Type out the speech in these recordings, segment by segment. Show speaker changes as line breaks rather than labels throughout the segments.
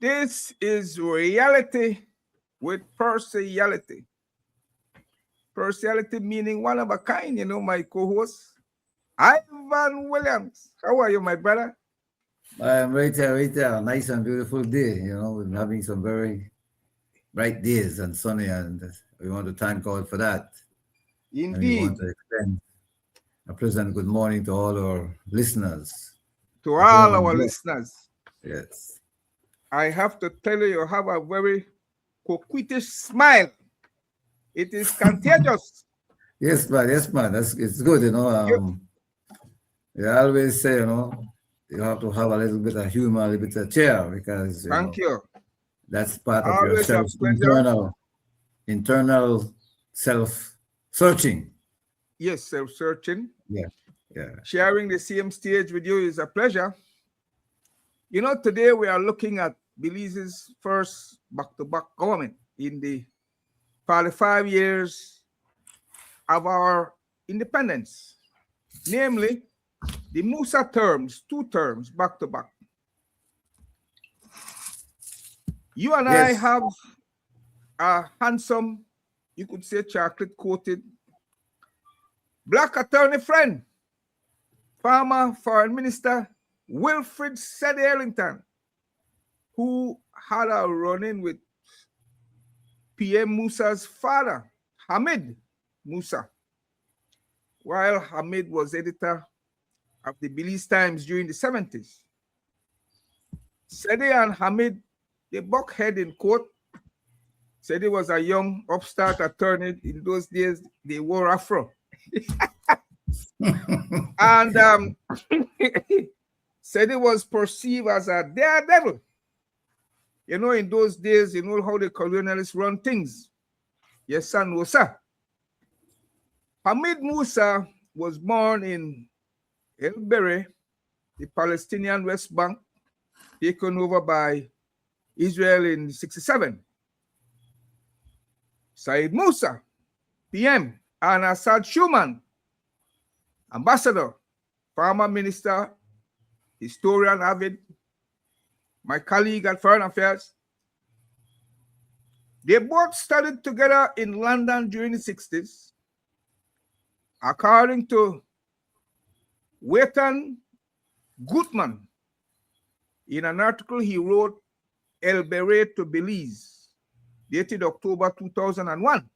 This is reality with partiality. Partiality meaning one of a kind, my co-host, Ivan Williams. How are you, my brother?
I'm right there, right there. Nice and beautiful day. We're having some very bright days and sunny, and we want to thank God for that. And we want
Indeed.
to extend a pleasant good morning to all our listeners
To
at home
all
and
our
abroad.
listeners,
Yes.
I have to tell you, you have a very coquettish smile. It is contagious.
Yes, man. Yes, man. It's good.
You,
They always say, you have to have a little bit of humor, a little bit of cheer, because
thank you.
that's part of your
Always a
self
pleasure.
internal self searching.
Yes, self-searching.
Yeah. Yeah.
Sharing the same stage with you is a pleasure. Today we are looking at Belize's first back-to-back government in the 45 years of our independence, namely the Musa terms, 2 terms back-to-back. You and I
Yes.
have a handsome, you could say chocolate-coated, black attorney friend, former Foreign Minister Wilfred Sede Ellington, who had a run-in with PM Musa's father, Hamid Musa, while Hamid was editor of the Belize Times during the 70s. Sede and Hamid, they buck head in court. Sede was a young upstart attorney. In those days, they wore afro. And Sede was perceived as a daredevil. In those days, how the colonialists run things. Yes, sir, no, sir. Hamid Musa was born in El Berre, the Palestinian West Bank, taken over by Israel in 1967. Said Musa, PM, and Assad Schuman, ambassador, former minister, historian, avid, my colleague at Foreign Affairs. They both studied together in London during the 1960s. According to Wetton Gutman, in an article he wrote, El Berre to Belize, dated October 2001.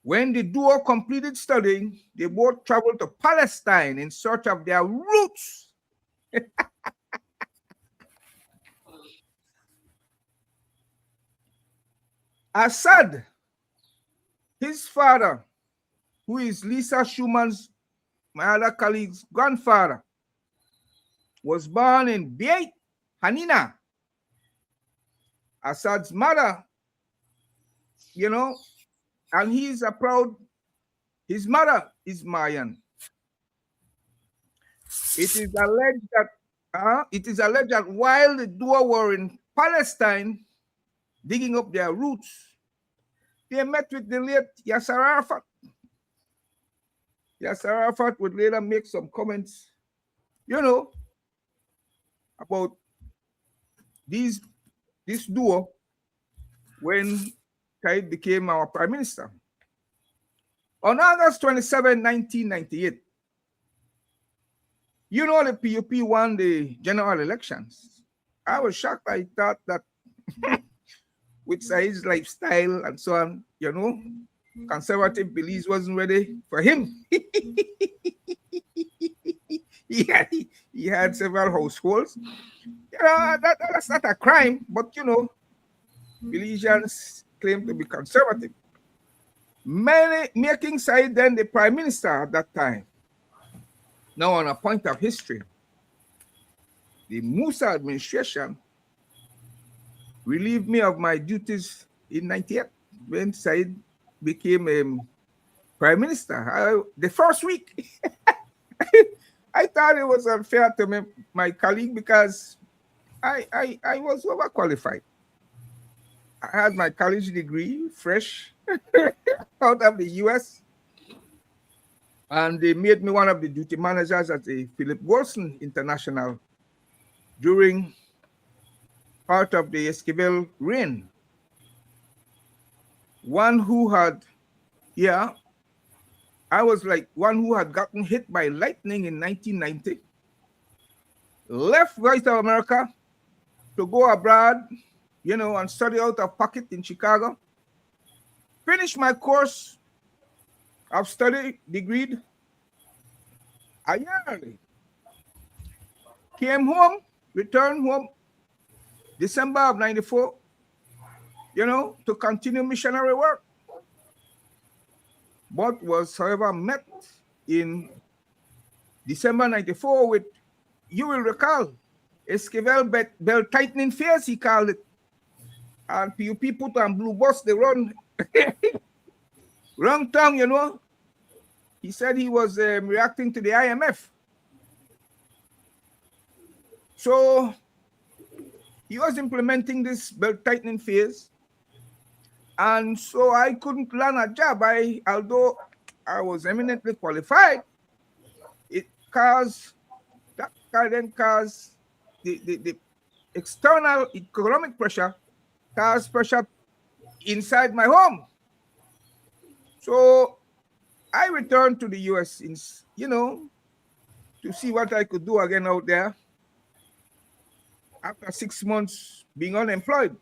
When the duo completed studying, they both traveled to Palestine in search of their roots. Assad, his father, who is Lisa Schuman's, my other colleague's grandfather, was born in Beit Hanina. Assad's mother, and he's a proud, his mother is Mayan. It is alleged that while the duo were in Palestine digging up their roots, they met with the late Yasser Arafat. Yasser Arafat would later make some comments, about this duo when Taib became our prime minister. On August 27, 1998, the PUP won the general elections. I was shocked. I thought that with Said's lifestyle and so on, conservative Belize wasn't ready for him. he had several households. That's not a crime, but Belizeans claim to be conservative. Making Said then the prime minister at that time. Now, on a point of history, the Musa administration relieved me of my duties in 1998 when Said became prime minister. The first week, I thought it was unfair to my colleague because I was overqualified. I had my college degree, fresh, out of the US. And they made me one of the duty managers at the Philip Wilson International during part of the Esquivel reign. One who had, yeah, I was like one who had gotten hit by lightning in 1990, left Voice of America to go abroad, and study out of pocket in Chicago. Finished my course of study, degreed a year early. Came home, returned home, December of 94, to continue missionary work. But was, however, met in December 94 with, you will recall, Esquivel belt tightening phase, he called it. And PUP put on blue bus, they run wrong tongue, He said he was reacting to the IMF. So he was implementing this belt tightening phase. And so I couldn't land a job. Although I was eminently qualified, that then caused the external economic pressure, caused pressure inside my home. So I returned to the US, to see what I could do again out there after 6 months being unemployed.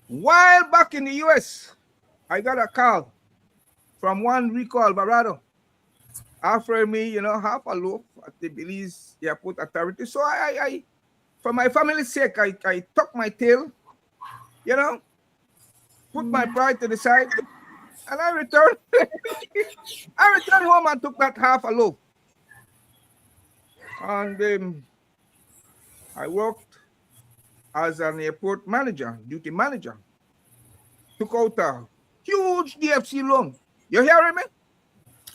While back in the US, I got a call from one Rico Alvarado offering me, half a loaf at the Belize Airport Authority. So I for my family's sake, I tucked my tail, put my pride to the side, and I returned. I returned home and took that half a loaf. And I worked as an airport manager, duty manager. Took out a huge DFC loan. You hearing me?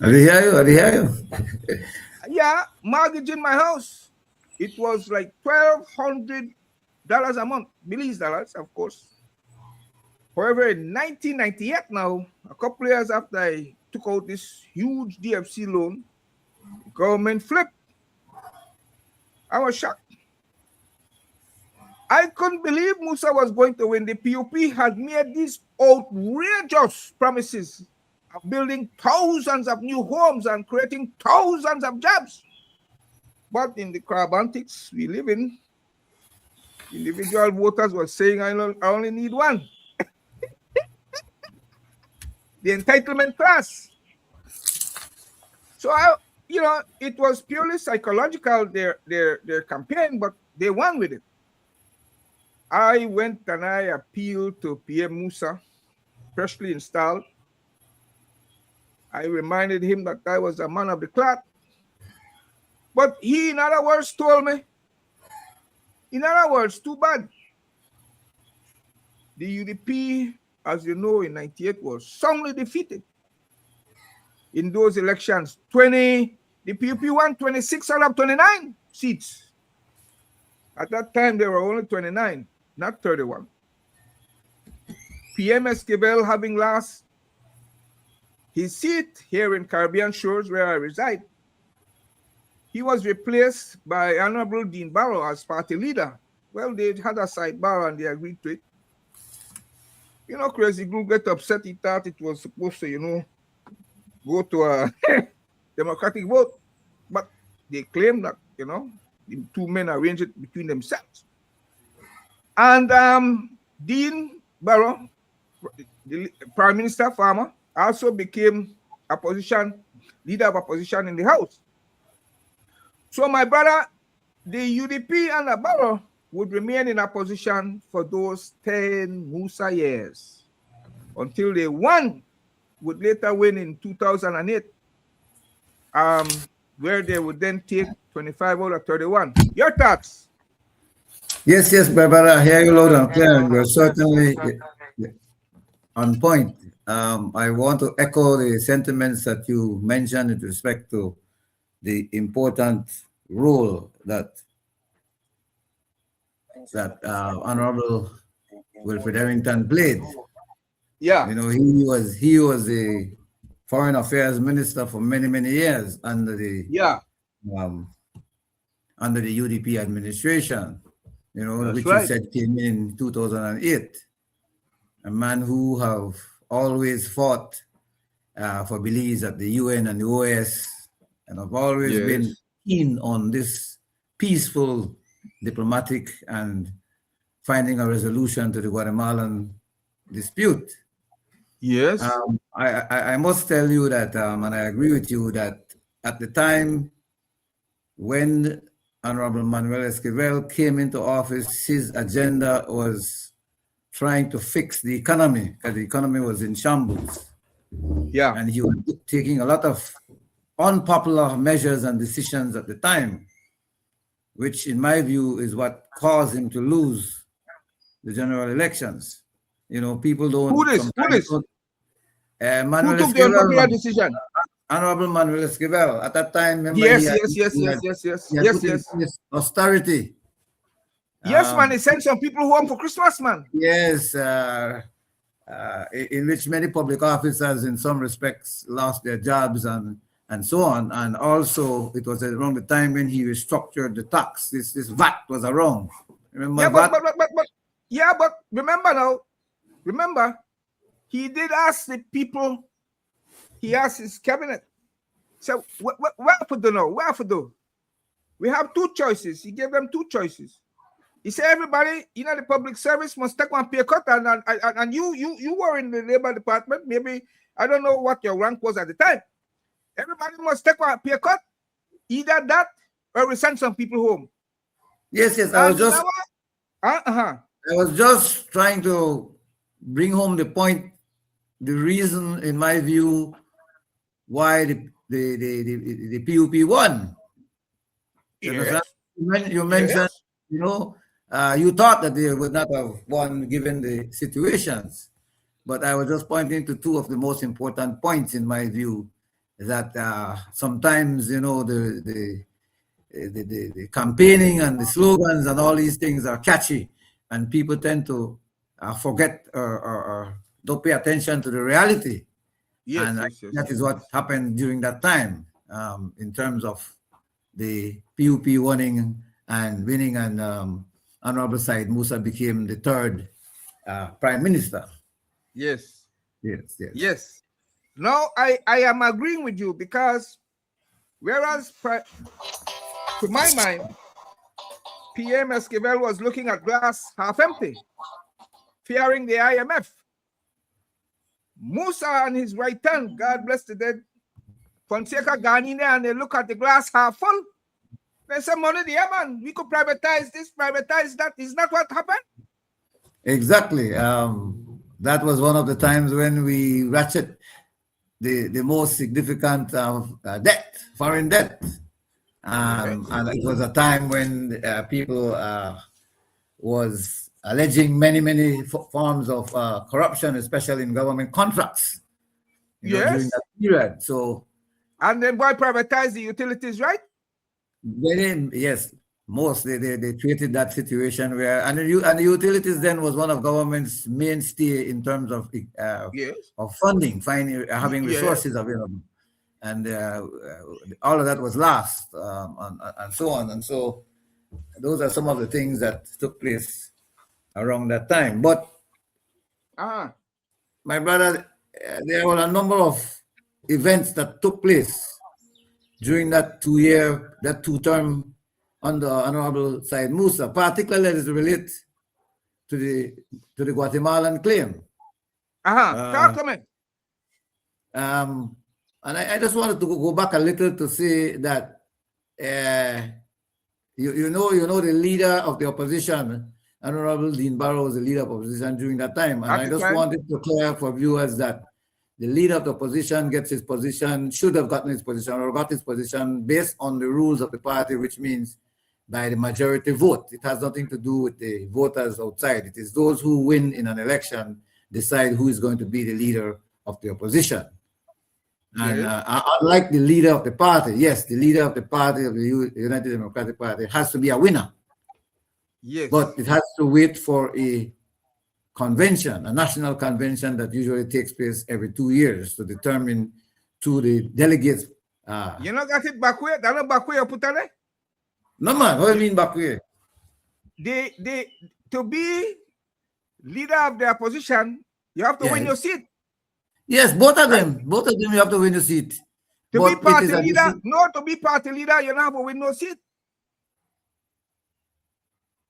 I hear you.
Yeah, mortgaging my house. It was like $1,200 a month, Belize dollars, of course. However, in 1998 now, a couple of years after I took out this huge DFC loan, the government flipped. I was shocked. I couldn't believe Musa was going to win. The PUP had made these outrageous promises of building thousands of new homes and creating thousands of jobs. But in the crab antics we live in, individual voters were saying, I only need one. The entitlement class. So it was purely psychological, their campaign, but they won with it. I went and I appealed to PM Musa, freshly installed. I reminded him that I was a man of the cloth. But he, in other words, told me, too bad. The UDP, as you know, in 98 was soundly defeated. In those elections, the PUP won 26 out of 29 seats. At that time, there were only 29, not 31. PM Esquivel having lost his seat here in Caribbean Shores, where I reside, he was replaced by Honorable Dean Barrow as party leader. Well, they had a sidebar and they agreed to it. Crazy Group get upset. He thought it was supposed to, go to a democratic vote. But they claim that, the two men arranged it between themselves. And Dean Barrow, the Prime Minister Farmer, also became leader of opposition in the House. So my brother, the UDP and the Barrow would remain in opposition for those 10 Musa years until they would later win in 2008, where they would then take 25 out of 31. Your thoughts?
Yes, my brother, I hear you loud and clear. You're certainly on point. I want to echo the sentiments that you mentioned with respect to the important role that Honorable Wilfred Harrington played.
Yeah.
He was the Foreign Affairs Minister for many, many years under the under the UDP administration,
That's
which you
right.
said came in 2008. A man who have always fought for Belize at the UN and the OAS, and have always been
Yes.
keen on this peaceful, diplomatic, and finding a resolution to the Guatemalan dispute.
Yes.
I must tell you that, and I agree with you, that at the time when Honorable Manuel Esquivel came into office, his agenda was trying to fix the economy, because the economy was in shambles.
Yeah.
And he was taking a lot of unpopular measures and decisions at the time, which in my view is what caused him to lose the general elections. People
Who
don't
this?
sometimes don't.
Who
Manuel
took the unpopular
Esquivel,
decision?
Honorable Manuel Esquivel, at that time, remember,
Yes,
he had put in
yes.
place austerity.
Yes, man, he sent some people home for Christmas, man.
Yes, in which many public officers, in some respects, lost their jobs and so on. And also, it was around the time when he restructured the tax. This VAT was around. Remember
Yeah,
VAT?
but remember, he did ask the people. He asked his cabinet. So what for do now? What for do? We have two choices. He gave them two choices. He said everybody, the public service must take one pay cut, and you were in the labor department. Maybe I don't know what your rank was at the time. Everybody must take one pay cut, either that or we send some people home.
Yes. I was just trying to bring home the point, the reason, in my view, why the PUP won.
Yes.
You mentioned, you thought that they would not have won given the situations, but I was just pointing to two of the most important points in my view, that sometimes the campaigning and the slogans and all these things are catchy, and people tend to forget or don't pay attention to the reality.
Yes,
and
yes.
that is what happened during that time, in terms of the PUP winning, and Honorable Said Musa became the third prime minister.
Yes.
Yes.
Now I am agreeing with you, because whereas to my mind, PM Esquivel was looking at glass half empty, fearing the IMF. Musa and his right hand, God bless the dead, Fonseca gone in there and they look at the glass half full. There's some money there, man. We could privatize this, privatize that. Is that what happened?
Exactly. That was one of the times when we ratchet the most significant debt, foreign debt. And it was a time when people was alleging many forms of corruption, especially in government contracts, during that period. So,
and then why privatize the utilities, right?
Yes, most they created that situation where, and the utilities then was one of government's mainstay in terms of funding, having resources available, and all of that was lost, and so on. And so those are some of the things that took place around that time. But my brother, there were a number of events that took place during that two-term under Honorable Said Musa, particularly as it relates to the Guatemalan claim.
Talk to me.
And I just wanted to go back a little to say that you know the leader of the opposition, Honorable Dean Barrow, was the leader of opposition during that time, and I just wanted to clear for viewers that the leader of the opposition should have gotten his position, or got his position based on the rules of the party, which means by the majority vote. It has nothing to do with the voters outside. It is those who win in an election decide who is going to be the leader of the opposition. And unlike the leader of the party, yes, the leader of the party, of the United Democratic Party, has to be a winner.
Yes.
But it has to wait for a convention, a national convention that usually takes place every 2 years to determine to the delegates.
You know, got it back where? That back where you put on it?
No man, what do you mean back here?
They to be leader of the opposition, you have to win your
Yes.
seat.
Yes, both of
Right?
them. Both of them you have to win the seat.
To be
But it is
party
a
leader, no, to be party leader, you don't have to win no seat.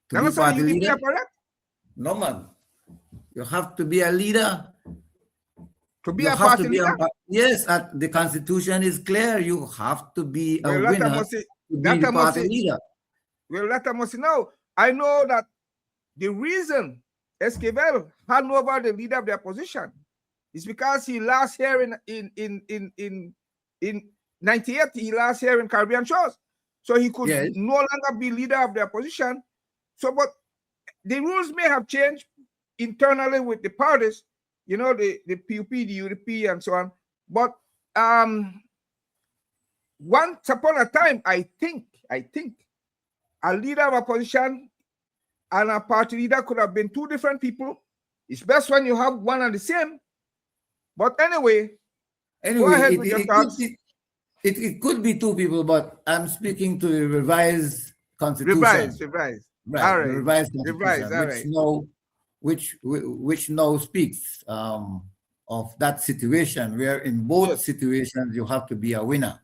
to be
Understand
party
UDP
leader.
are correct?
No man. You have to be a leader.
To be
You
a
have to
party
be a,
leader?
yes, the constitution is clear. You have to be a
Well,
winner to be the party leader.
Well, let us know. I know that the reason Esquivel hand over the leader of the opposition is because he last here in 98, he last here in Caribbean Shores. So he could
Yes.
no longer be leader of the opposition. So, but the rules may have changed internally with the parties, you know, the PUP, the UDP, and so on. But once upon a time, I think a leader of opposition and a party leader could have been two different people. It's best when you have one and the same. But anyway, go ahead with your thoughts.
It could be two people, but I'm speaking to the revised constitution.
Revised.
Right,
All right.
the revised constitution,
Revised, all
which now speaks of that situation where in both situations you have to be a winner,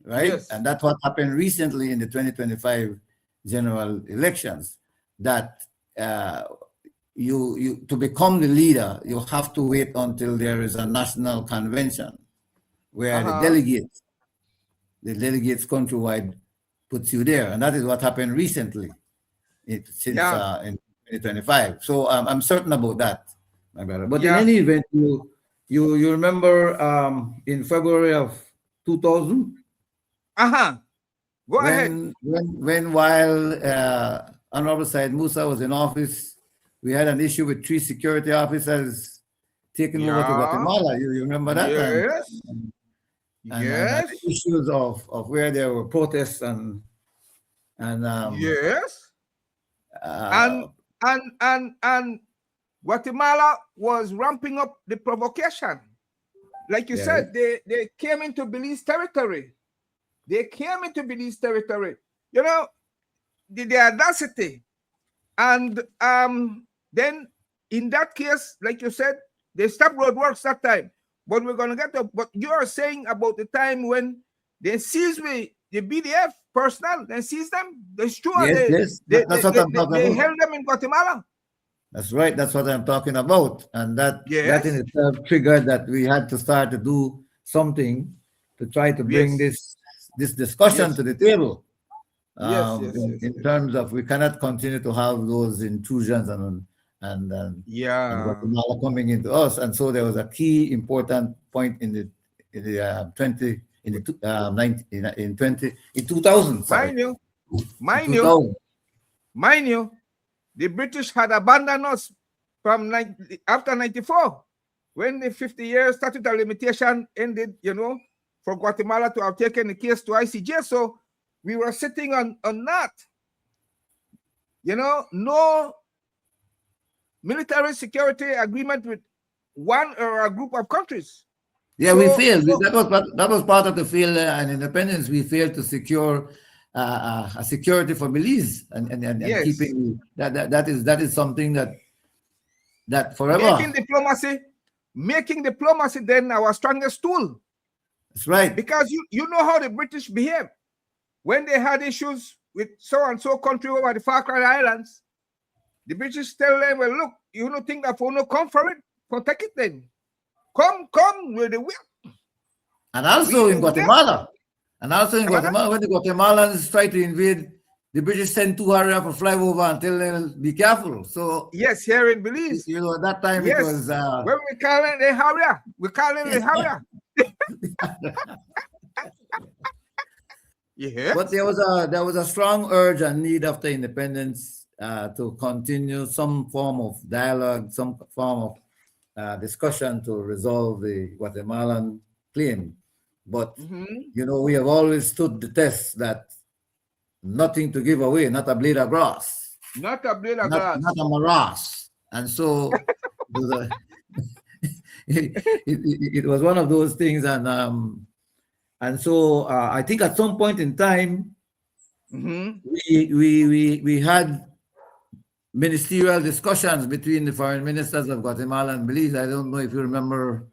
right?
Yes.
And that's what happened recently in the 2025 general elections. That you to become the leader, you have to wait until there is a national convention where the delegates countrywide puts you there, and that is what happened recently in 2025. So I'm certain about that, my brother. But in any event, you remember in February of 2000.
Go ahead.
When while Honorable Said Musa was in office, we had an issue with 3 security officers taking over to Guatemala. You remember that?
Yes.
And issues of where there were protests and
yes. And Guatemala was ramping up the provocation. Like you said, they came into Belize territory. You know, the audacity. And then in that case, like you said, they stopped roadworks that time. But we're going to get to, but you are saying about the time when they seized the BDF personnel, they seized them. That's true.
Yes. That's what I'm talking about.
They held them in Guatemala.
That's right. That's what I'm talking about. And that in itself triggered that we had to start to do something to try to bring this discussion to the table. In terms of we cannot continue to have those intrusions and Guatemala coming into us, and so there was a key important point in the 2000.
Mind you, the British had abandoned us from after 94, when the 50 years statute of limitation ended. You know, for Guatemala to have taken the case to ICJ, so we were sitting on that. You know, no military security agreement with one or a group of countries.
Yeah, we failed. That was part of the failure and independence. We failed to secure a security for Belize and keeping that is something that forever
making diplomacy then our strongest tool.
That's right.
Because you know how the British behave when they had issues with so and so country over the Falkland Islands. The British tell them, well, look, you don't think that for no come for it, for take it then. Come with the will.
And also in Guatemala. When the Guatemalans try to invade, the British send 2 Harrier for fly over and tell them be careful. So
yes, here in Belize.
You know, at that time it was
when we call it the Harrier. We call it the Harrier.
But there was a strong urge and need after independence to continue some form of dialogue, some form of discussion to resolve the Guatemalan claim. But you know, we have always stood the test that nothing to give away, not a blade of grass,
not a
morass, and so it was one of those things, and so I think at some point in time,
Mm-hmm.
We had ministerial discussions between the foreign ministers of Guatemala and Belize. I don't know if you remember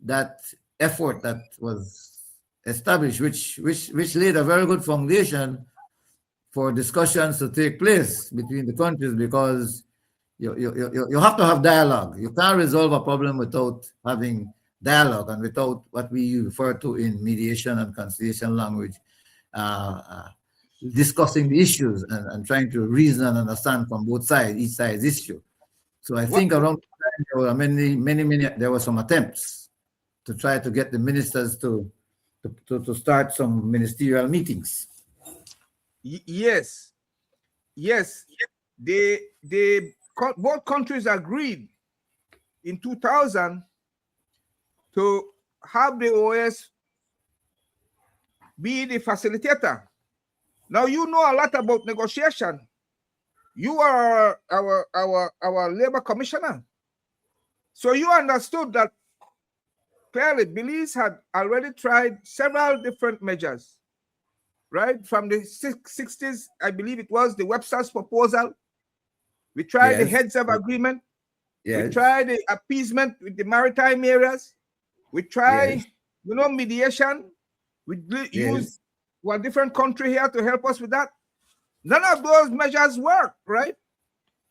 that effort that was established, which laid a very good foundation for discussions to take place between the countries, because you have to have dialogue. You can't resolve a problem without having dialogue and without what we refer to in mediation and conciliation language, uh, uh, discussing the issues and trying to reason and understand from both sides, each side's issue. So I
What?
think around the time there were there were some attempts to try to get the ministers to start some ministerial meetings.
Yes, yes. Both countries agreed in 2000 to have the OAS be the facilitator. Now you know a lot about negotiation. You are our labor commissioner, so you understood that clearly. Belize had already tried several different measures, right? From the 60s, I believe it was the Webster's proposal. We tried the
Yes.
heads of agreement. We
Yes.
tried the appeasement with the maritime areas. We tried,
Yes.
Mediation. We used
Yes.
one different country here to help us with that. None of those measures work, right?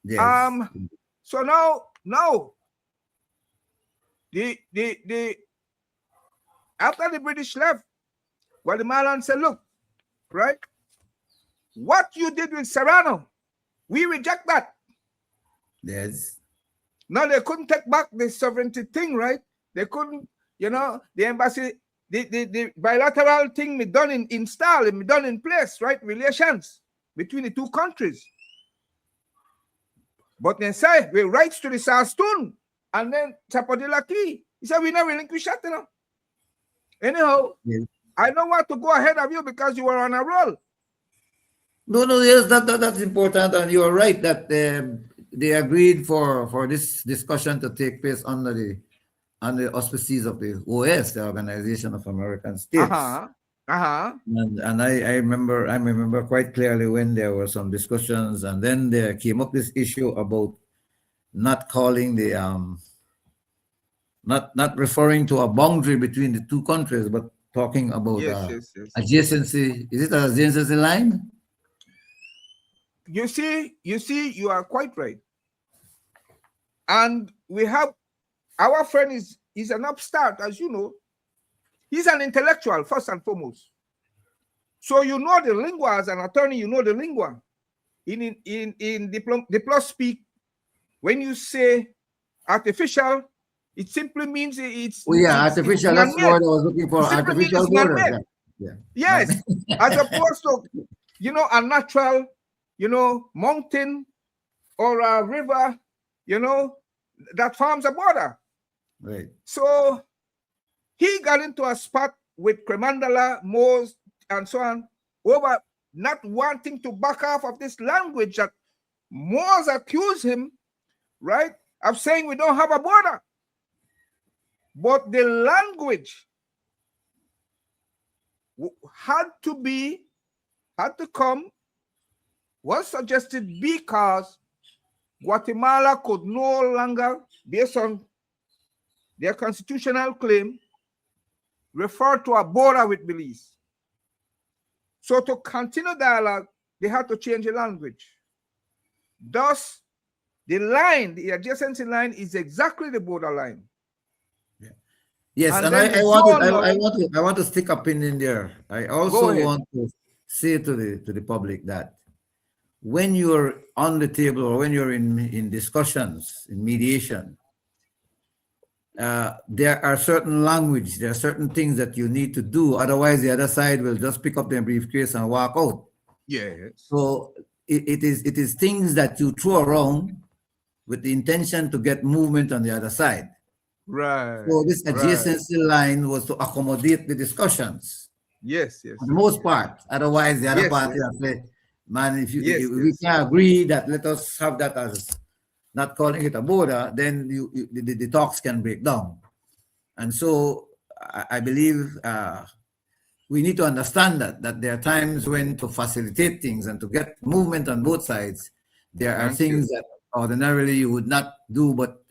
Yes.
So now the after the British left, Guatemalan said, look, right? What you did with Serrano, we reject that.
Yes.
Now they couldn't take back the sovereignty thing, right? They couldn't, the embassy, the bilateral thing be done in style, be done in place, right? Relations between the two countries. But they say we rights to the Sastun, and then Chapadilla Key. He said we never relinquish that, Anyhow,
Yes.
I don't want to go ahead of you because you were on a roll.
No, yes, that's important, and you are right that they agreed for this discussion to take place under the auspices of the OS, the Organization of American States. And I remember quite clearly when there were some discussions, and then there came up this issue about not calling the not referring to a boundary between the two countries, but talking about
Yes.
adjacency. Is it an adjacency line?
You see, you are quite right. And we have our friend is an upstart, as you know. He's an intellectual first and foremost. So you know the lingua as an attorney. You know the lingua. In diplo speak, when you say artificial, it simply means it's.
Oh yeah, artificial. That's the word I was looking for. Artificial borders. Yeah.
Yes, as opposed to a natural, mountain or a river, that forms a border.
Right.
So he got into a spot with Cremandala, Moors, and so on, over not wanting to back off of this language that Moors accuse him, right, of saying we don't have a border. But the language had to come, was suggested because Guatemala could no longer, based on their constitutional claim, refer to a border with Belize. So to continue dialogue, they had to change the language. Thus, the adjacency line is exactly the border line.
Yeah. Yes, and I want to stick up in there. I also want to say to the public that when you're on the table or when you're in discussions, in mediation, there are certain language, there are certain things that you need to do. Otherwise, the other side will just pick up their briefcase and walk out.
Yes.
So it is things that you throw around with the intention to get movement on the other side.
Right.
So this adjacency line was to accommodate the discussions.
Yes.
For the most part. Otherwise, the other party will say, man, if we can agree that let us have that as not calling it a border, then the talks can break down. And so I believe we need to understand that there are times when to facilitate things and to get movement on both sides, there are things that ordinarily you would not do, but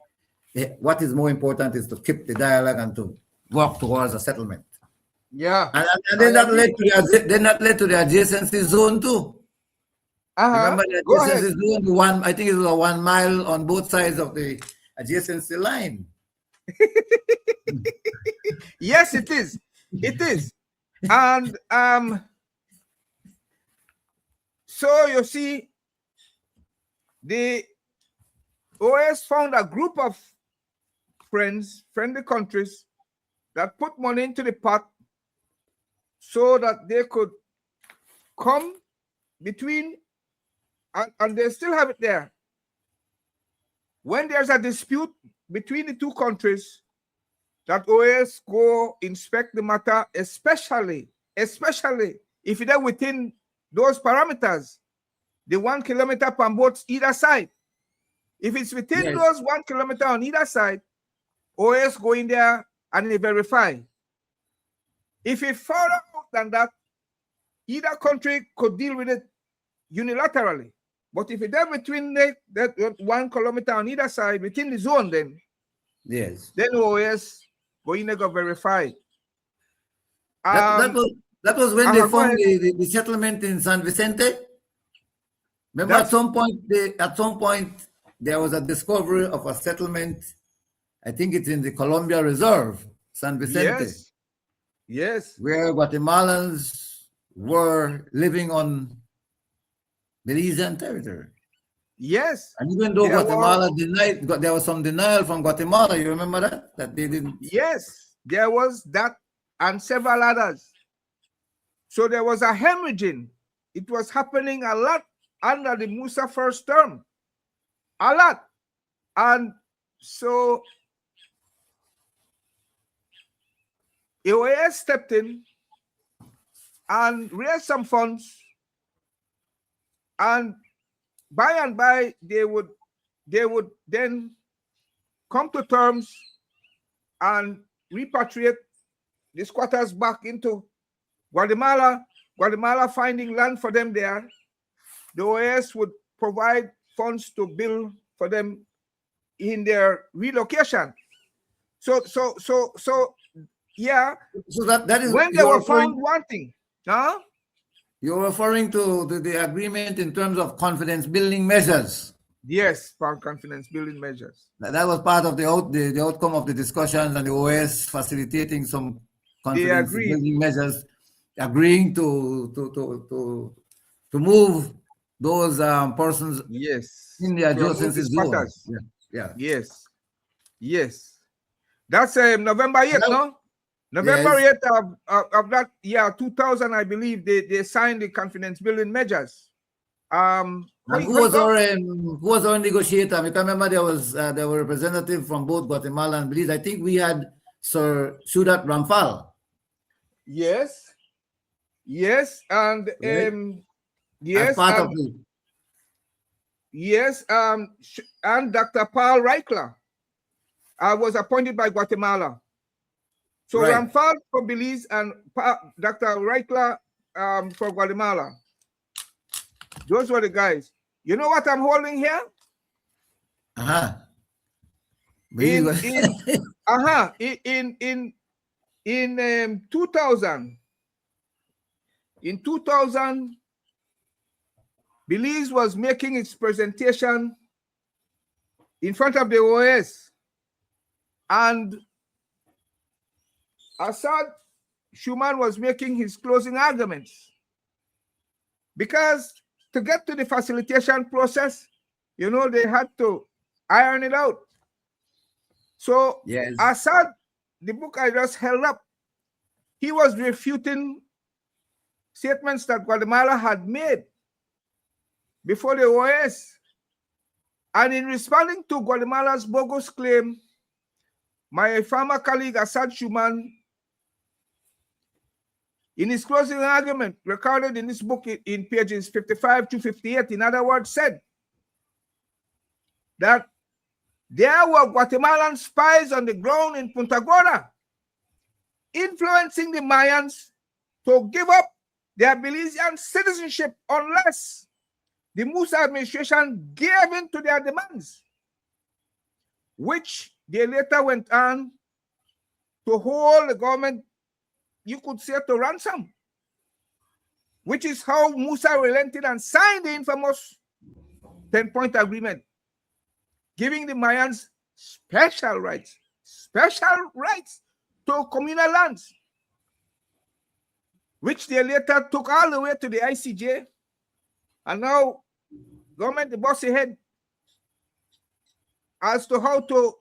what is more important is to keep the dialogue and to work towards a settlement.
Yeah.
And then that led to the adjacency zone too. Remember the adjacency zone, I think it was a 1 mile on both sides of the adjacency line.
Yes, it is. It is. And so you see, the OAS found a group of friendly countries that put money into the pot so that they could come between, and they still have it there. When there's a dispute between the two countries, that OAS go inspect the matter, especially if they're within those parameters, the 1 kilometer from both either side. If it's within those 1 kilometer on either side, OAS go in there and they verify. If it's further out than that, either country could deal with it unilaterally. But if it's between that 1 kilometer on either side, within the zone, then OAS go in and go verify.
That was when they found the settlement in San Vicente. Remember, at some point, there was a discovery of a settlement. I think it's in the Columbia Reserve, San Vicente.
Yes.
Where Guatemalans were living on Belizean territory.
Yes.
And even though Guatemala denied, there was some denial from Guatemala. You remember that? That they didn't.
Yes, there was that and several others. So there was a hemorrhaging. It was happening a lot under the Musa first term. A lot. And so OAS stepped in and raised some funds, and by and by they would then come to terms and repatriate the squatters back into Guatemala. Guatemala finding land for them there. The OAS would provide funds to build for them in their relocation. So yeah.
So that is
when they were found wanting. Huh?
You're referring to the agreement in terms of confidence building measures.
Yes, for confidence building measures.
That was part of the outcome of the discussions, and the OAS facilitating some confidence building measures, agreeing to move those persons in the adjacency zone.
Yes. That's November 8th, no? November 8th of that year, 2000, I believe, they signed the confidence building measures.
Who was our negotiator? Because remember there were representatives from both Guatemala and Belize. I think we had Sir Shudat Ramphal.
Yes, and and Dr. Paul Reichler was appointed by Guatemala. So Ramphal for Belize and Dr. Reichler for Guatemala. Those were the guys. You know what I'm holding here? In 2000. In 2000, Belize was making its presentation in front of the OAS, and Assad Schuman was making his closing arguments, because to get to the facilitation process, they had to iron it out. So Assad, the book I just held up, he was refuting statements that Guatemala had made before the OAS. And in responding to Guatemala's bogus claim, my former colleague Assad Schuman, in his closing argument recorded in this book in pages 55 to 58, in other words, said that there were Guatemalan spies on the ground in Punta Gorda, influencing the Mayans to give up their Belizean citizenship unless the Musa administration gave in to their demands, which they later went on to hold the government, you could say, to ransom, which is how Musa relented and signed the infamous 10-point agreement, giving the Mayans special rights to communal lands, which they later took all the way to the ICJ. And now government the boss ahead as to how to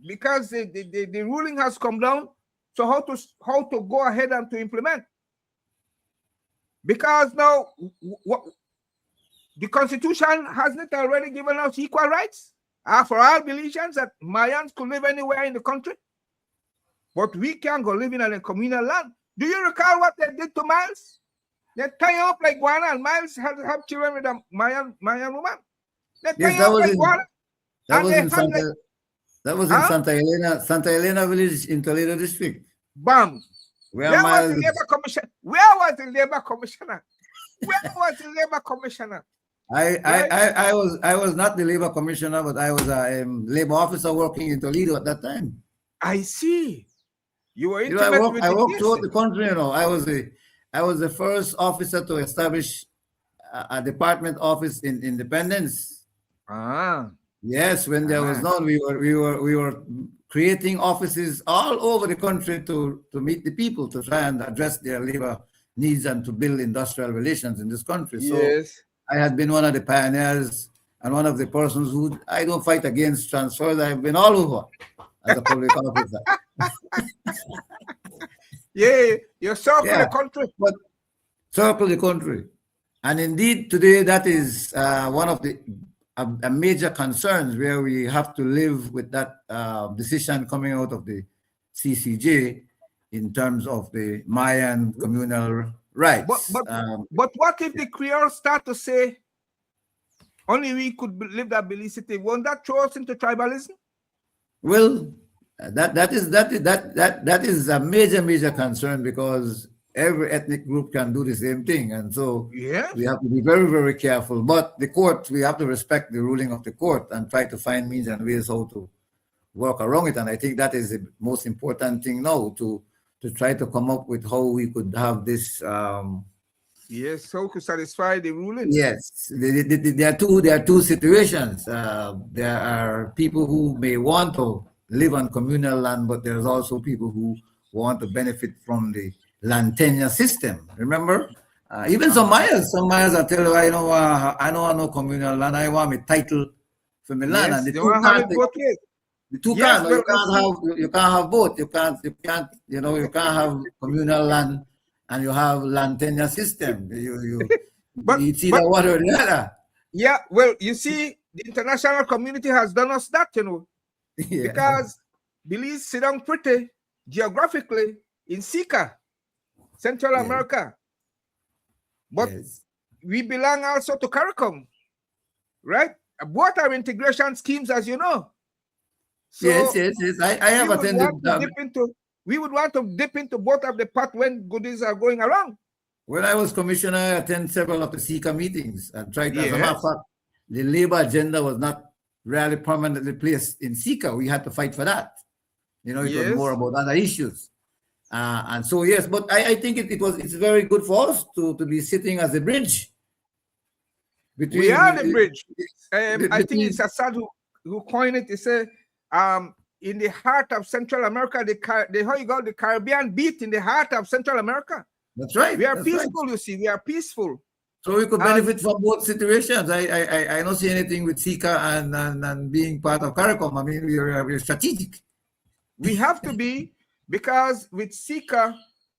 because the ruling has come down, so how to go ahead and to implement. Because now the Constitution hasn't already given us equal rights for all Belizeans, that Mayans could live anywhere in the country, but we can't go living on a communal land. Do you recall what they did to Miles? They tie up like guana, and Miles have children with a Mayan woman. They tie up like guana.
That was in Santa Elena village in Toledo district.
Bam. Where was the labor commissioner? Where was the labor commissioner?
I was not the labor commissioner, but I was a labor officer working in Toledo at that time.
I see. You were
I worked throughout the country. You know, I was the first officer to establish a department office in Independence. Yes, when there was none, we were creating offices all over the country to meet the people, to try and address their labor needs and to build industrial relations in this country.
Yes.
So I had been one of the pioneers and one of the persons who I don't fight against transfers. I've been all over as a public officer.
Yeah, you circle the country.
But circle the country. And indeed, today that is one of the a major concerns, where we have to live with that decision coming out of the CCJ in terms of the Mayan communal rights.
But what if the Creoles start to say only we could live that Belize city? Won't that throw us into tribalism?
Well, that is a major concern, because every ethnic group can do the same thing, and so we have to be very careful. But the court, we have to respect the ruling of the court and try to find means and ways how to work around it. And I think that is the most important thing now, to try to come up with how we could have this.
Yes, how to satisfy the ruling.
Yes, there are two situations. There are people who may want to live on communal land, but there's also people who want to benefit from the land tenure system. Remember, even some Mayas are telling you, I don't want no communal land. I want my title for my land.
Yes,
and
the two can't.
You can't have both. You can't have communal land and you have land tenure system. You see that one or the other.
Yeah, well, you see, the international community has done us that, because Belize sit down pretty geographically in Sika, Central America. But we belong also to CARICOM, right? Both are integration schemes, as you know. So
yes. I have attended.
We would want to dip into both of the pot when goodies are going around.
When I was commissioner, I attended several of the Sika meetings and tried. As a matter of fact, the labor agenda was not really permanently placed in Sika. We had to fight for that. It was more about other issues. And so, yes, but I think it's very good for us to be sitting as a bridge.
We are the bridge. I think it's Assad who coined it. He said, in the heart of Central America, the Caribbean beat in the heart of Central America.
That's right.
We are peaceful, you see. We are peaceful.
So we could benefit from both situations. I don't see anything with Sika and being part of CARICOM. I mean, we're strategic.
We have to be, because with Sika,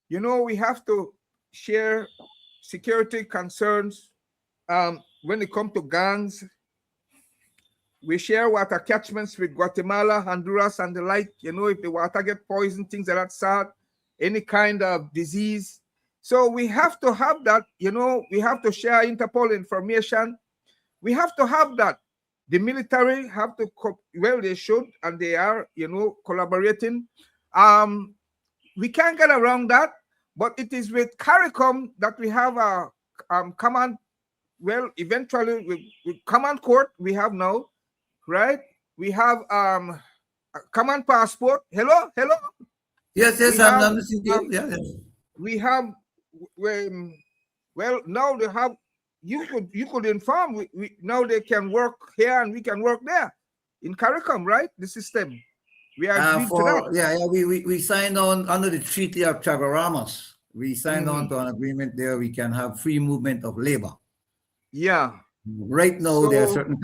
we have to share security concerns. When it comes to gangs, we share water catchments with Guatemala, Honduras, and the like. If the water get poisoned, things like that, sad, any kind of disease. So we have to have that. We have to share Interpol information. We have to have that. The military have to, they should, and they are, collaborating. we can't get around that. But it is with CARICOM that we have a command. Well, eventually with command court we have now, right? We have a command passport. Hello.
Yes, I'm listening to you. Yeah.
We have well, now they have, you could inform, we now they can work here and we can work there in CARICOM, right? The system. We agreed to that.
Yeah, we signed on under the Treaty of Chaguaramas. We signed on to an agreement there. We can have free movement of labor.
Yeah.
Right now there are certain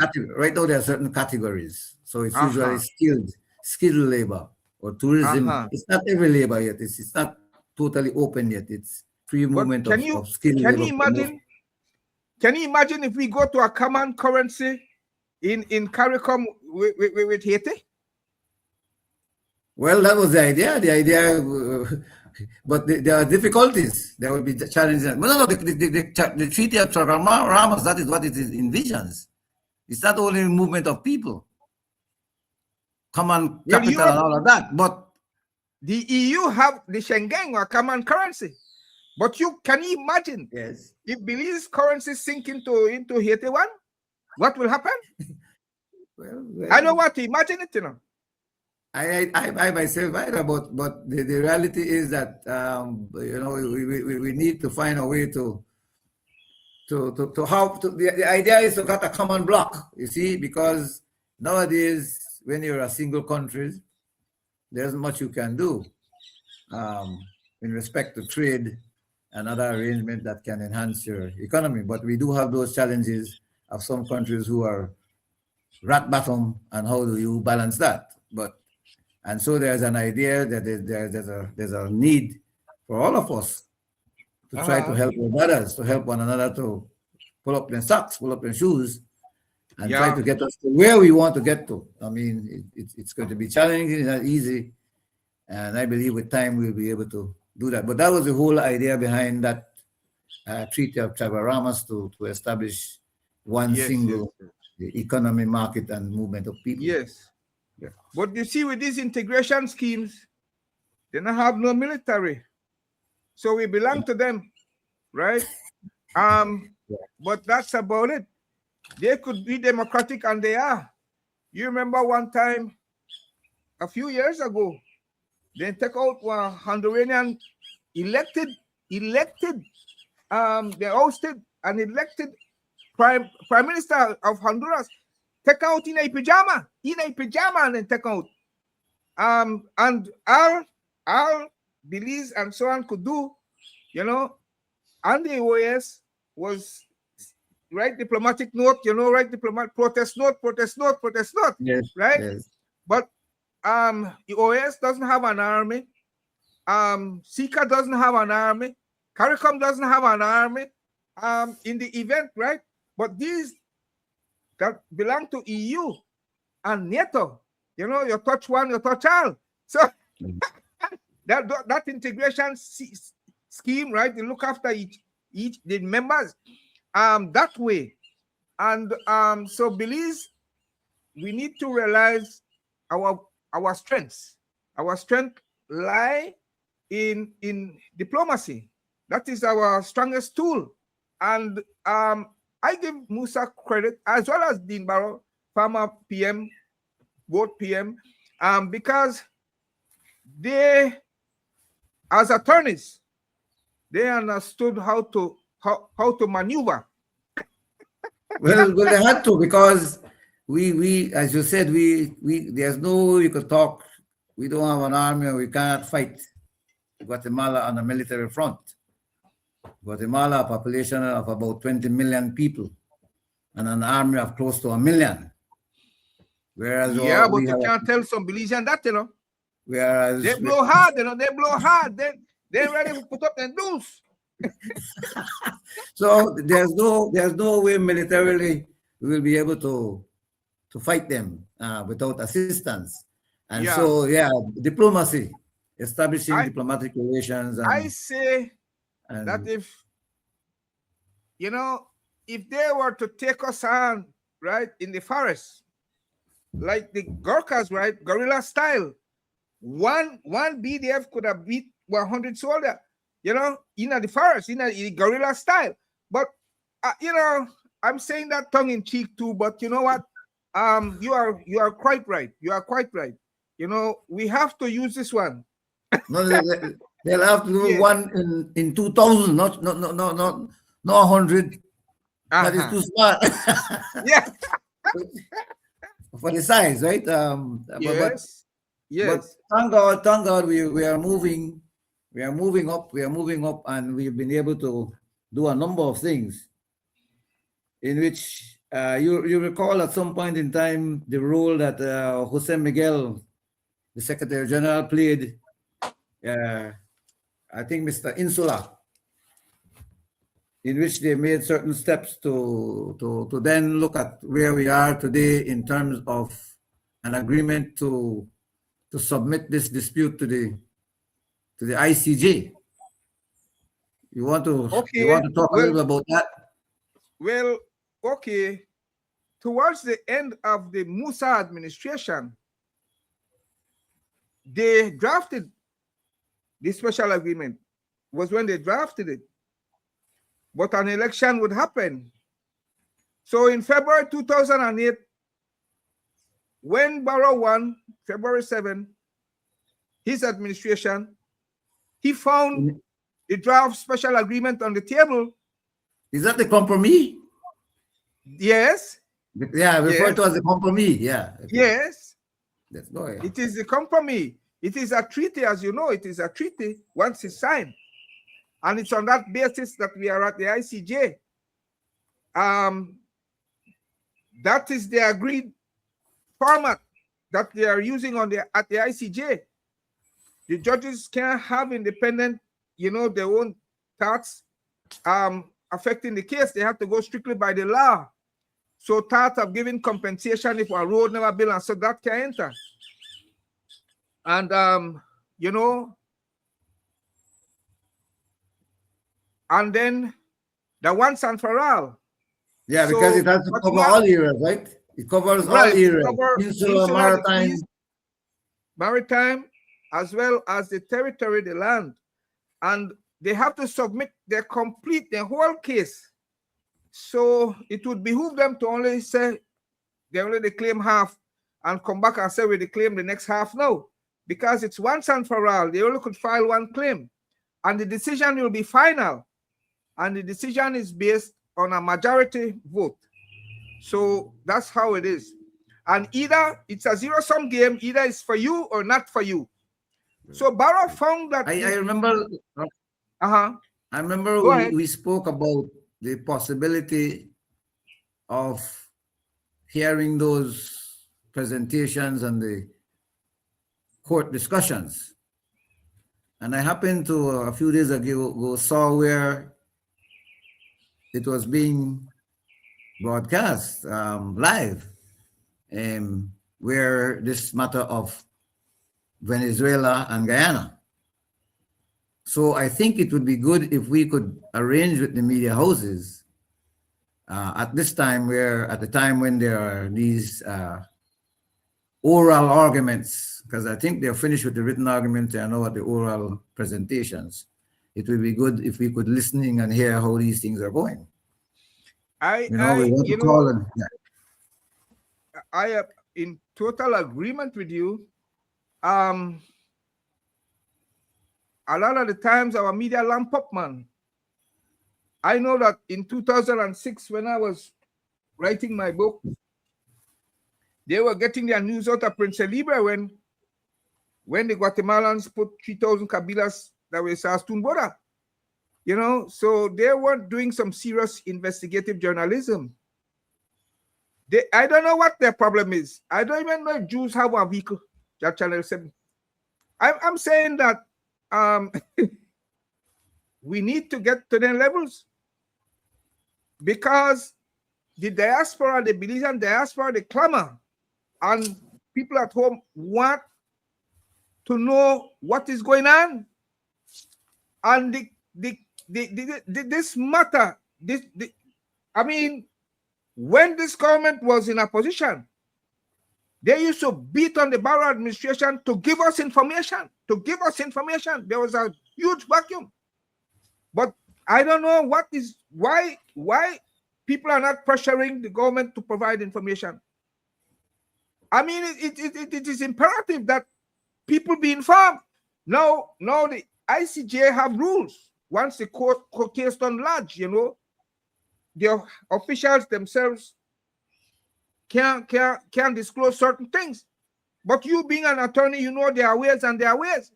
categories. So it's usually skilled labor or tourism. It's not every labor yet. It's not totally open yet. It's free movement of skilled labor.
Can you imagine if we go to a common currency in CARICOM with Haiti?
Well, that was the idea. But there are difficulties. There will be challenges. But no, the Treaty of Chaguaramas, that is what it envisions. It's not only movement of people, common capital and all of that, but
the EU have the Schengen or common currency. But can you imagine if Belize currency sink into Haiti one? What will happen?
Well,
I know what to imagine it,
I myself, I know, but the reality is that we need to find a way to how to. The idea is to cut a common block. You see, because nowadays when you're a single country, there's much you can do in respect to trade and other arrangement that can enhance your economy. But we do have those challenges of some countries who are rat bottom, and how do you balance that? And so there's an idea that there's a need for all of us to try to help our brothers, to help one another to pull up their socks, pull up their shoes, and try to get us to where we want to get to. I mean, it's going to be challenging, it's not easy, and I believe with time we'll be able to do that. But that was the whole idea behind that Treaty of Chaguaramas to establish one single economy, market, and movement of people.
Yes. Yeah. But you see, with these integration schemes, they don't have no military, so we belong to them, right? But that's about it. They could be democratic, and they are. You remember one time, a few years ago, they took out one Honduran elected. They ousted an elected prime minister of Honduras. Take out in a pajama, and then take out. And all Belize and so on could do, and the OAS was write diplomatic note, protest note,
yes,
right?
Yes.
But the OAS doesn't have an army. SICA doesn't have an army. CARICOM doesn't have an army in the event, right? But these that belong to EU and NATO, you touch one, you touch all. So that integration scheme, right? They look after each the members that way. And so Belize, we need to realize our strengths. Our strength lie in diplomacy. That is our strongest tool. And I give Musa credit, as well as Dean Barrow, former PM, both PM, because they, as attorneys, they understood how to maneuver.
Well, they had to, because we as you said, we there's no you could talk. We don't have an army, and we cannot fight Guatemala on a military front. Guatemala, a population of about 20 million people, and an army of close to 1 million. Whereas
but you can't tell some Belizean that,
Whereas
they blow hard, they blow hard. They're ready to put up their dues.
So there's no way militarily we will be able to fight them without assistance. And so diplomacy, establishing diplomatic relations.
I say that if they were to take us on, right, in the forest, like the Gurkhas, right, guerrilla style, one BDF could have beat 100 soldiers, you know, in the forest, in the guerrilla style. But, you know, I'm saying that tongue in cheek too, but you know what? You are quite right. You are quite right. You know, we have to use this one.
No, they'll have to do
Yeah.
one in 2000, not 100. That is too smart.
Yeah.
For the size, right?
Yes.
But
Yes.
thank God, we are moving, up, and we've been able to do a number of things. In which you recall at some point in time the role that Jose Miguel, the Secretary General, played. I think Mr. Insula, in which they made certain steps to then look at where we are today in terms of an agreement to submit this dispute to the ICJ. You want to talk a little about that?
Well, okay. Towards the end of the Musa administration, they drafted the special agreement. Was when they drafted it. But an election would happen. So in February 2008, when Barrow won, February 7, his administration, he found the draft special agreement on the table.
Is that the compromise?
Yes.
Yeah, referred to as the compromise. Yeah. Okay.
Yes.
Let's go. Yeah.
It is the compromise. It is a treaty, as you know. It is a treaty once it's signed. And it's on that basis that we are at the ICJ. That is the agreed format that they are using at the ICJ. The judges can't have independent, you know, their own thoughts affecting the case. They have to go strictly by the law. So thoughts of giving compensation if a road never built, and so that can enter. And you know, and then the once and for all.
Yeah, because
So,
it has to cover all areas, right? It covers all areas. Insular,
maritime, as well as the territory, the land. And they have to submit their whole case. So it would behoove them to only say they only claim half and come back and say we claim the next half. No, because it's once and for all. They only could file one claim. And the decision will be final. And the decision is based on a majority vote. So that's how it is. And either it's a zero-sum game, either it's for you or not for you. So Barrow found that...
I remember... I remember we spoke about the possibility of hearing those presentations and the court discussions. And I happened to, a few days ago, saw where it was being broadcast live, where this matter of Venezuela and Guyana. So I think it would be good if we could arrange with the media houses at the time when there are these oral arguments, because I think they're finished with the written arguments, they are now at the oral presentations. It would be good if we could listen and hear how these things are going.
I am in total agreement with you. A lot of the times our media lamp up, man. I know that in 2006, when I was writing my book, they were getting their news out of Prince Libre when the Guatemalans put 3,000 Kabilas that were Sastun Boda. You know, so they weren't doing some serious investigative journalism. I don't know what their problem is. I don't even know if Jews have a vehicle, that Channel 7. I'm saying that we need to get to their levels, because the diaspora, the Belizean diaspora, they clamor, and people at home want to know what is going on. And this matter, I mean, when this government was in opposition, They used to beat on the Barrow Administration to give us information, There was a huge vacuum. But I don't know why people are not pressuring the government to provide information. I mean, it is imperative that people be informed. Now the ICJ have rules. Once the court case done large, the officials themselves can disclose certain things. But you being an attorney, you know there are ways and there are ways.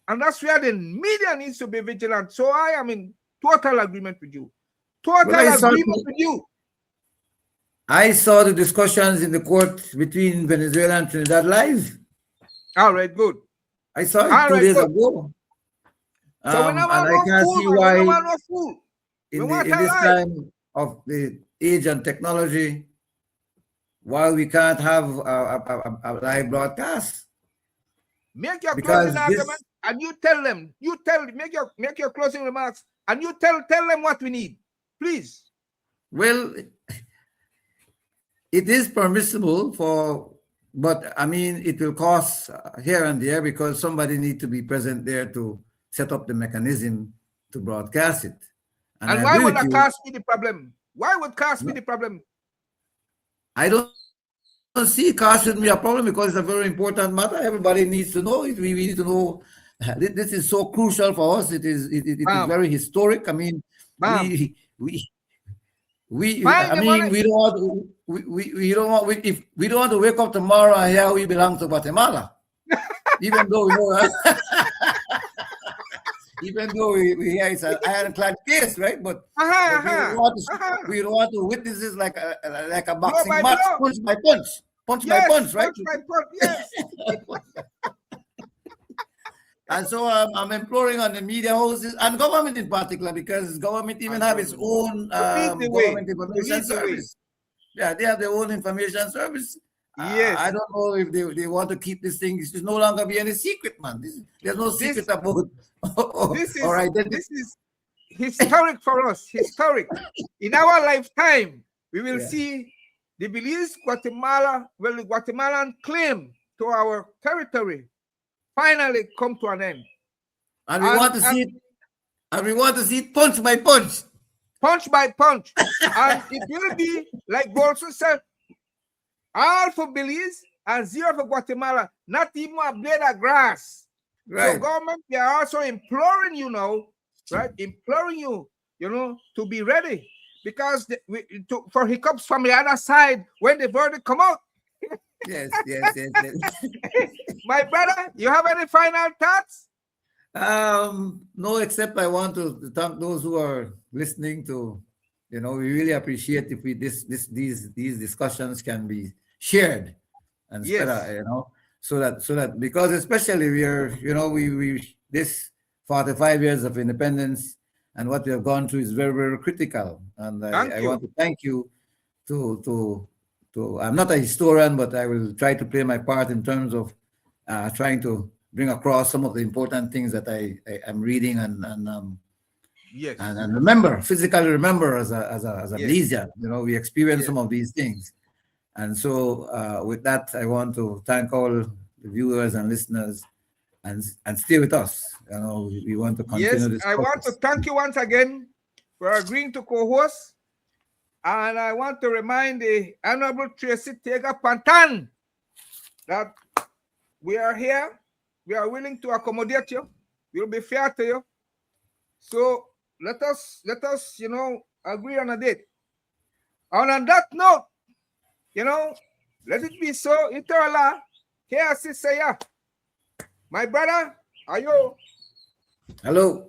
And that's where the media needs to be vigilant. So I am in total agreement with you.
I saw the discussions in the court between Venezuela and Trinidad live.
All right, good.
I saw it 2 days ago.
So
and I can't see why in this time of the age and technology, why we can't have a live broadcast.
Make your closing argument and you tell them. Make your closing remarks and you tell them what we need, please.
Well, it is permissible but I mean, it will cost here and there because somebody needs to be present there to set up the mechanism to broadcast it.
And why would the cost be the problem? Why would cost be the problem?
I don't see cost should be a problem because it's a very important matter. Everybody needs to know it. We need to know. This is so crucial for us. It is very historic. I mean, we don't want to wake up tomorrow and hear we belong to Guatemala, even though we know, even though we hear it's an ironclad case, right? But we don't want to witness this like a boxing match, punch by punch, right?
Punch by punch, yes.
And so I'm imploring on the media houses and government in particular, because government even have its own government information service. Yeah, they have their own information service.
Yes.
I don't know if they want to keep this thing. It should no longer be any secret, man. There's no secret about our identity.
This is historic for us. Historic. In our lifetime, we will see the Belize, Guatemala, the Guatemalan claim to our territory finally come to an end.
And we want to see it. And we want to see it punch by punch.
Punch by punch. And it will be, like Bolson said, all for Belize and 0 for Guatemala, not even a blade of grass. Right. So government, they are also imploring you now, right? Imploring you, to be ready. Because for hiccups from the other side when the verdict come out.
Yes.
My brother, you have any final thoughts?
No, except I want to thank those who are listening to, we really appreciate if these discussions can be shared and spread, so that because especially we are, we this 45 years of independence and what we have gone through is very, very critical. And I want to thank you to I'm not a historian, but I will try to play my part in terms of trying to bring across some of the important things that I am reading and physically remember as a Belizean. We experience some of these things. And so with that, I want to thank all the viewers and listeners and stay with us. We want to continue this.
I want to thank you once again for agreeing to co-host. And I want to remind the Honorable Tracy Tega Pantan that we are here. We are willing to accommodate you. We will be fair to you. So let us, agree on a date. And on that note, let it be so. Interala, here say, my brother, are you?
Hello.